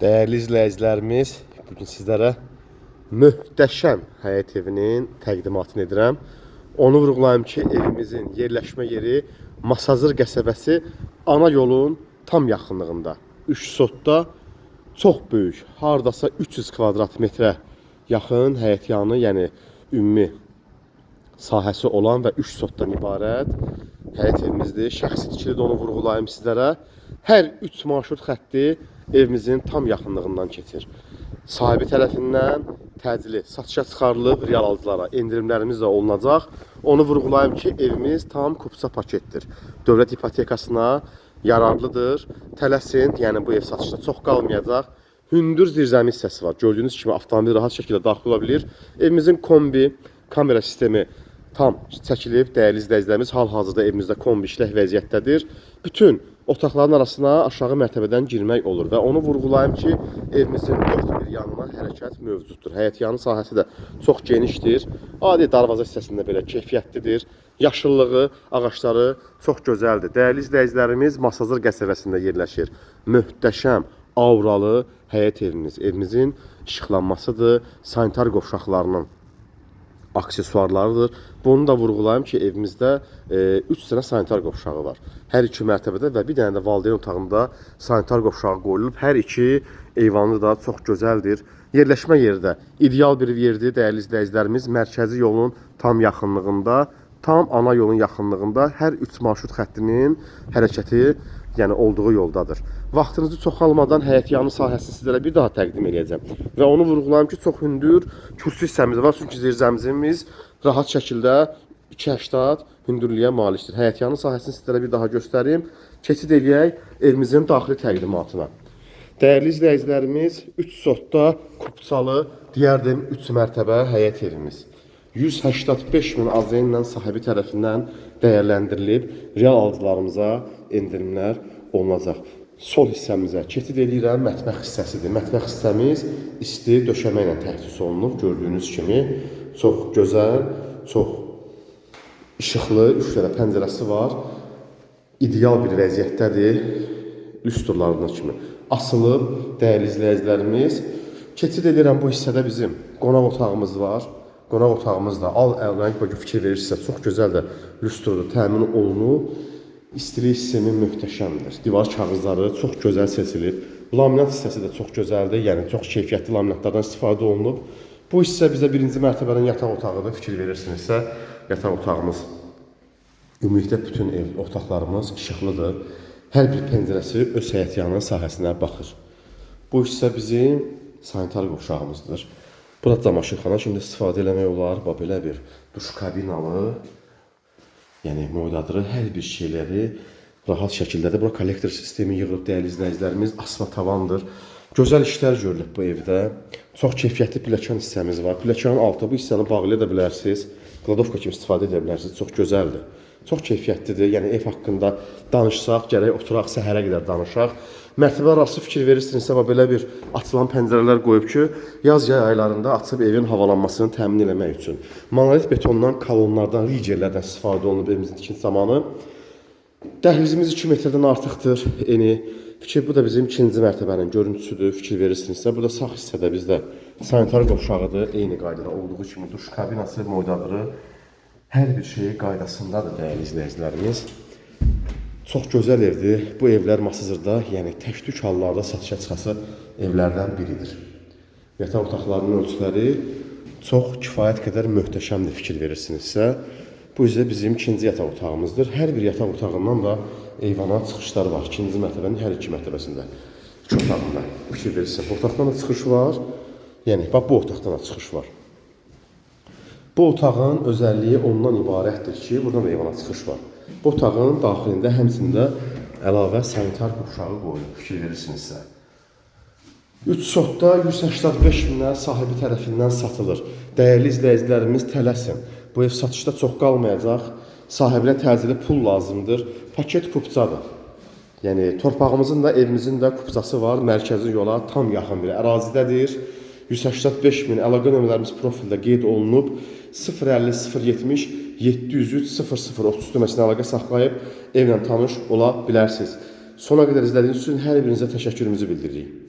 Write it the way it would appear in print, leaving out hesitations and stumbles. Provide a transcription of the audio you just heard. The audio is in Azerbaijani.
Değerli izləyicilərimiz, bugün sizlərə möhtəşəm həyət evinin təqdimatını edirəm. Onu vurğulayım ki, evimizin yerləşmə yeri Masazır qəsəbəsi ana yolun tam yaxınlığında. 3 sotda çox böyük, hardasa 300 kvadrat metrə yaxın həyətyanı, yəni ümumi sahəsi olan və 3 sotdan ibarət həyət evimizdir. Şəxsi tikili də onu vurğulayım sizlərə. Hər 3 marşrut xətti evimizin tam yaxınlığından keçir. Sahibi tərəfindən təcili satışa çıxarılıb real alıcılara endirimlərimiz də olunacaq. Onu vurğulayım ki, evimiz tam kupsa paketdir. Dövlət ipotekasına yararlıdır. Tələsin, yəni bu ev satışda çox qalmayacaq. Hündür zirzəmi hissəsi var. Gördüyünüz kimi avtomobil rahat şəkildə daxil ola bilir. Evimizin kombi, kamera sistemi tam çəkilib. Dəyərli izləyicilərimiz, hal-hazırda evimizdə kombi işlək vəziyyətdədir. Bütün otaqların arasına aşağı mərtəbədən girmək olur və onu vurğulayım ki, evimizin dörd bir yanına hərəkət mövcuddur. Həyətyanı sahəsi də çox genişdir. Adi darvaza hissəsində belə keyfiyyətlidir. Yaşıllığı, ağaçları çox gözəldir. Dəyərli izləyicilərimiz, Masazır qəsəbəsində yerləşir. Möhtəşəm, auralı həyət evimiz. Evimizin işıqlanmasıdır, sanitar qovşaqlarının aksesuarlarıdır. Bunu da vurğulayım ki, evimizdə 3 dənə sanitar qovşağı var. Hər iki mərtəbədə və bir dənə də valideyn otağında sanitar qovşağı qoyulub. Hər iki eyvanı da çox gözəldir. Yerləşmə yeri də ideal bir yerdir, dəyərli izləyicilərimiz. Mərkəzi yolun tam yaxınlığında, tam ana yolun yaxınlığında hər 3 marşrut xəttinin hərəkəti, yəni olduğu yoldadır. Vaxtınızı çox almadan həyətyanı sahəsini sizlərə bir daha təqdim edəcəm. Və onu vurğulayım ki, çox hündür kürsü hissəmiz var. Çünki zirzəmizimiz rahat şəkildə 2,80 hündürlüyə malikdir. Həyətyanı sahəsini sizlərə bir daha göstərim. Keçid eləyək evimizin daxili təqdimatına. Dəyərli izləyicilərimiz, 3 sotda kupçalı, deyərdim 3 mərtəbə həyət evimiz. 185 min AZN-lə sahibi tərəfindən dəyərləndirilib, real alıcılarımıza endirimlər olunacaq. Sol hissəmizə keçid edirəm, mətbəx hissəsidir. Mətbəx hissəmiz isti döşəmə ilə təchiz olunub, gördüyünüz kimi. Çox gözəl, çox işıqlı, 3 dənə pəncərəsi var. İdeal bir vəziyyətdədir, lüstrlarından kimi. Asılıb, dəyərli izləyicilərimiz. Keçid edirəm, bu hissədə bizim qonaq otağımız var. Qonaq otağımız da al-əlrəng fikir verirsə, çox gözəl də lüstrada təmin olunub. İstilik sistemi möhtəşəmdir. Divar kağızları çox gözəl seçilib. Laminat hissəsi də çox gözəldir. Yəni çox keyfiyyətli laminatlardan istifadə olunub. Bu hissə bizə birinci mərtəbənin yataq otağıdır. Fikir verirsinizsə, yataq otağımız, ümumilikdə bütün ev otaqlarımız işıqlıdır. Hər bir pəncərəsi öz həyətyanı sahəsinə baxır. Bu hissə bizim sanitar qovşağımızdır. Burada camaşırxana kimi istifadə eləmək olar. Belə bir duş kabinalı, yəni moyladırı, hər bir şeyləri rahat şəkildədir. Bura kollektor sistemi yığılıb, dəyərli izləyicilərimiz, asma tavandır. Gözəl işlər görülüb bu evdə. Çox keyfiyyətli pilləkən hissəmiz var. Pilləkənin altı bu hissəni bağlaya da bilərsiniz. Kladovka kimi istifadə edə bilərsiniz. Çox gözəldir. Çox keyfiyyətlidir. Yəni ev haqqında danışsaq, gərək oturaq, səhərə qədər danışaq. Mərtəbə arası fikir verirsinizsə, belə bir açılan pəncərələr qoyub ki, yaz-yay aylarında açıb evin havalanmasını təmin etmək üçün. Monolit betondan, kolonlardan, ricerlərdən istifadə olunub evimizin tikinti zamanı. Dəhlizimiz 2 metrdən artıqdır eni. Bu da bizim 2-ci mərtəbənin görüntüsüdür. Fikir verirsinizsə, burada sağ hissədə bizdə sanitar qovşağıdır. Eyni qaydada olduğu kimi duş kabinası, moydadırı, hər bir şey qaydasındadır, dəyərli izləyicilərimiz. Çox gözəl evdir. Bu evlər Masazırda, yəni tək-tük hallarda satışa çıxası evlərdən biridir. Yataq otaqlarının ölçüləri çox kifayət qədər möhtəşəmdir, fikir verirsinizsə. Bu isə bizim 2-ci yataq otağımızdır. Hər bir yataq otağından da eyvana çıxışlar var. 2-ci mərtəbənin hər 2 mərtəbəsində. 2 otağında. Fikir verirsiniizsə, bu otaqdan da çıxış var. Yəni, bax, bu otaqdan da çıxış var. Bu otağın özəlliyi ondan ibarətdir ki, buradan da eyvana çıxış var. Bu otağın daxilində həmçində əlavə sanitar qovşağı qoyulub, fikir verirsinizsə. 3 sotda 185 minə sahibi tərəfindən satılır. Dəyərli izləyicilərimiz, tələsin. Bu ev satışda çox qalmayacaq. Sahibinə təcili pul lazımdır. Paket kupçadır. Yəni, torpağımızın da, evimizin də kupçası var. Mərkəzi yola tam yaxın bir ərazidədir. 185 min əlaqə nömrələrimiz profildə qeyd olunub. 050 070 703 0030 nömrəsinə əlaqə saxlayıb evlə tanış ola bilərsiniz. Sona qədər izlədiyiniz üçün hər birinizə təşəkkürümüzü bildiririk.